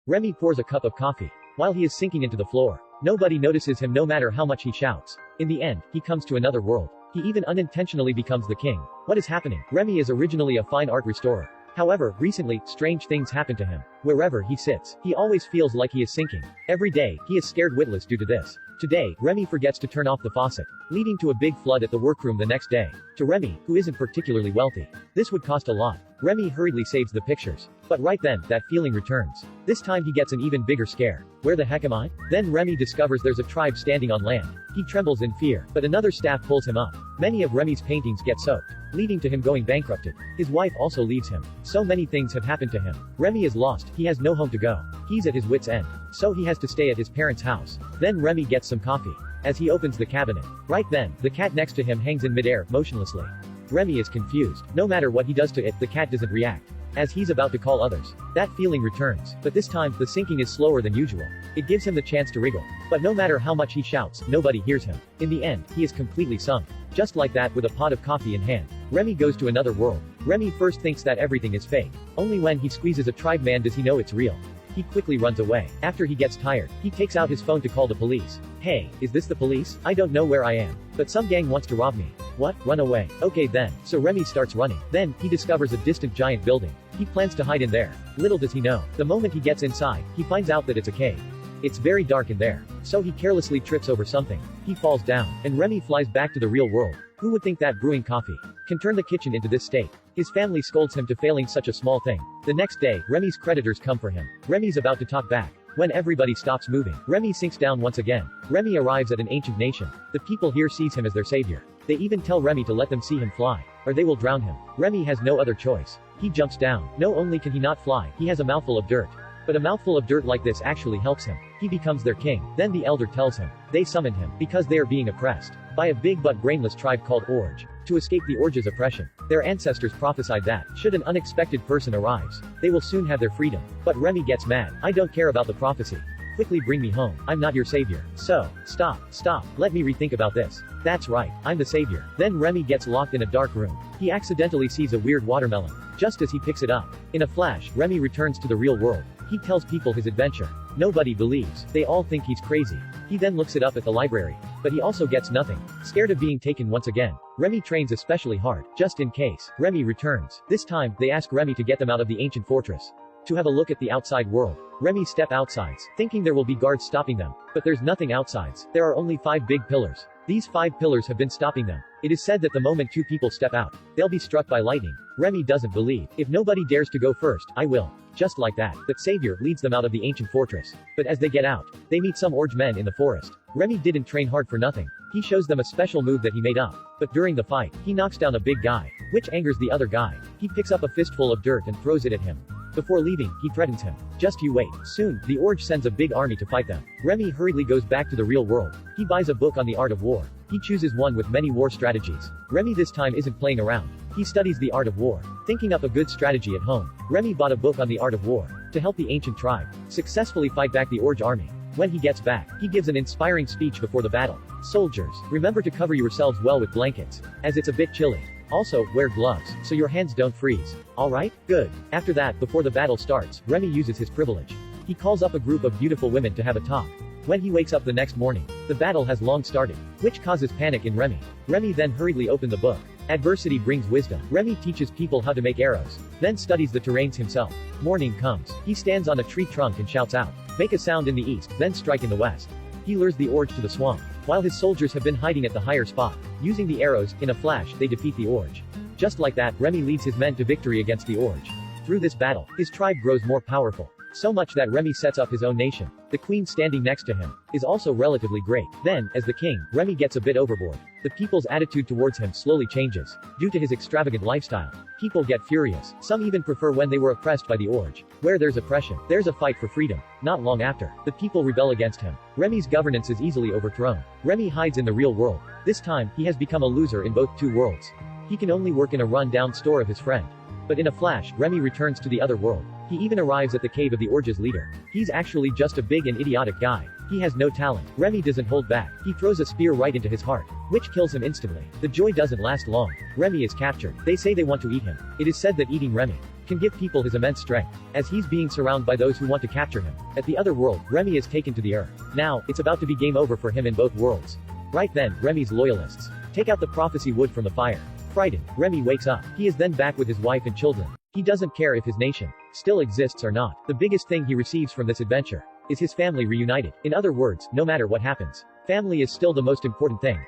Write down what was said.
Remy pours a cup of coffee. While he is sinking into the floor, nobody notices him no matter how much he shouts. In the end, he comes to another world. He even unintentionally becomes the king. What is happening? Remy is originally a fine art restorer. However, recently, strange things happen to him. Wherever he sits, he always feels like he is sinking. Every day, he is scared witless due to this. Today, Remy forgets to turn off the faucet, leading to a big flood at the workroom the next day. To Remy, who isn't particularly wealthy, this would cost a lot. Remy hurriedly saves the pictures. But right then, that feeling returns. This time he gets an even bigger scare. Where the heck am I? Then Remy discovers there's a tribe standing on land. He trembles in fear, but another staff pulls him up. Many of Remy's paintings get soaked, leading to him going bankrupted. His wife also leaves him. So many things have happened to him. Remy is lost, he has no home to go. He's at his wit's end. So he has to stay at his parents' house. Then Remy gets some coffee. As he opens the cabinet. Right then, the cat next to him hangs in midair, motionlessly. Remy is confused. No matter what he does to it, the cat doesn't react. As he's about to call others, that feeling returns. But this time, the sinking is slower than usual. It gives him the chance to wriggle. But no matter how much he shouts, nobody hears him. In the end, he is completely sunk. Just like that, with a pot of coffee in hand, Remy goes to another world. Remy first thinks that everything is fake. Only when he squeezes a tribe man does he know it's real. He quickly runs away. After he gets tired, he takes out his phone to call the police. Hey, is this the police? I don't know where I am, but some gang wants to rob me. What? Run away. Okay then. So Remy starts running. Then, he discovers a distant giant building. He plans to hide in there. Little does he know, the moment he gets inside, he finds out that it's a cave. It's very dark in there. So he carelessly trips over something. He falls down, and Remy flies back to the real world. Who would think that brewing coffee can turn the kitchen into this state? His family scolds him to failing such a small thing. The next day, Remy's creditors come for him. Remy's about to talk back. When everybody stops moving, Remy sinks down once again. Remy arrives at an ancient nation. The people here sees him as their savior. They even tell Remy to let them see him fly, or they will drown him. Remy has no other choice. He jumps down. No, only can he not fly, he has a mouthful of dirt. But a mouthful of dirt like this actually helps him. He becomes their king. Then the elder tells him, they summoned him, because they are being oppressed by a big but brainless tribe called Orge. To escape the Orge's oppression, their ancestors prophesied that, should an unexpected person arrives, they will soon have their freedom. But Remy gets mad. I don't care about the prophecy. Quickly bring me home. I'm not your savior. So, stop, let me rethink about this. That's right, I'm the savior. Then Remy gets locked in a dark room. He accidentally sees a weird watermelon. Just as he picks it up, in a flash, Remy returns to the real world. He tells people his adventure. Nobody believes. They all think he's crazy. He then looks it up at the library. But he also gets nothing. Scared of being taken once again, Remy trains especially hard, just in case. Remy returns. This time, they ask Remy to get them out of the ancient fortress, to have a look at the outside world. Remy step outsides, thinking there will be guards stopping them. But there's nothing outsides. There are only 5 big pillars. These 5 pillars have been stopping them. It is said that the moment 2 people step out, they'll be struck by lightning. Remy doesn't believe. If nobody dares to go first, I will. Just like that, the savior leads them out of the ancient fortress. But as they get out, they meet some Orge men in the forest. Remy didn't train hard for nothing. He shows them a special move that he made up. But during the fight, he knocks down a big guy, which angers the other guy. He picks up a fistful of dirt and throws it at him. Before leaving, he threatens him. Just you wait. Soon, the Orge sends a big army to fight them. Remy hurriedly goes back to the real world. He buys a book on the art of war. He chooses one with many war strategies. Remy this time isn't playing around. He studies the art of war, thinking up a good strategy at home. Remy bought a book on the art of war, to help the ancient tribe successfully fight back the Orge army. When he gets back, he gives an inspiring speech before the battle. Soldiers, remember to cover yourselves well with blankets, as it's a bit chilly. Also, wear gloves, so your hands don't freeze. Alright? Good. After that, before the battle starts, Remy uses his privilege. He calls up a group of beautiful women to have a talk. When he wakes up the next morning, the battle has long started, which causes panic in Remy. Remy then hurriedly opens the book. Adversity brings wisdom. Remy teaches people how to make arrows, then studies the terrains himself. Morning comes. He stands on a tree trunk and shouts out, make a sound in the east, then strike in the west. He lures the Orge to the swamp, while his soldiers have been hiding at the higher spot. Using the arrows, in a flash, they defeat the Orge. Just like that, Remy leads his men to victory against the Orge. Through this battle, his tribe grows more powerful. So much that Remy sets up his own nation. The queen standing next to him is also relatively great. Then, as the king, Remy gets a bit overboard. The people's attitude towards him slowly changes. Due to his extravagant lifestyle, people get furious. Some even prefer when they were oppressed by the Orge. Where there's oppression, there's a fight for freedom. Not long after, the people rebel against him. Remy's governance is easily overthrown. Remy hides in the real world. This time, he has become a loser in both 2 worlds. He can only work in a run-down store of his friend. But in a flash, Remy returns to the other world. He even arrives at the cave of the Orge's leader. He's actually just a big and idiotic guy. He has no talent. Remy doesn't hold back. He throws a spear right into his heart, which kills him instantly. The joy doesn't last long. Remy is captured. They say they want to eat him. It is said that eating Remy can give people his immense strength. As he's being surrounded by those who want to capture him. At the other world, Remy is taken to the Earth. Now, it's about to be game over for him in both worlds. Right then, Remy's loyalists take out the prophecy wood from the fire. Frightened, Remy wakes up. He is then back with his wife and children. He doesn't care if his nation still exists or not. The biggest thing he receives from this adventure is his family reunited. In other words, no matter what happens, family is still the most important thing.